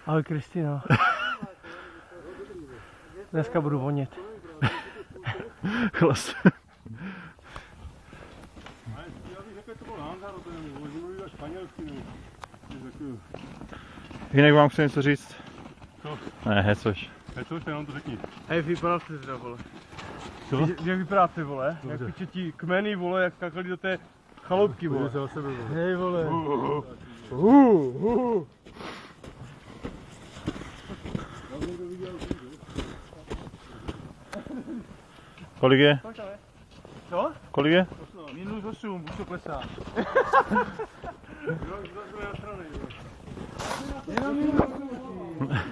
Ahoj Kristýno. Dneska budu vonět. Chlas. Jinak vám chci něco říct? Co? Ne, hecoš. Hecoš, tak nám to řekni. Hej, vypadá ty teda, vole. Co? Jak vypadá ty, vole? Jak piče ti kmeny, vole, jak skakali do té chaloupky, vole. Hej, vole. Kolik je? Co? Kolik je? -8, už to klesá. Jenom -8.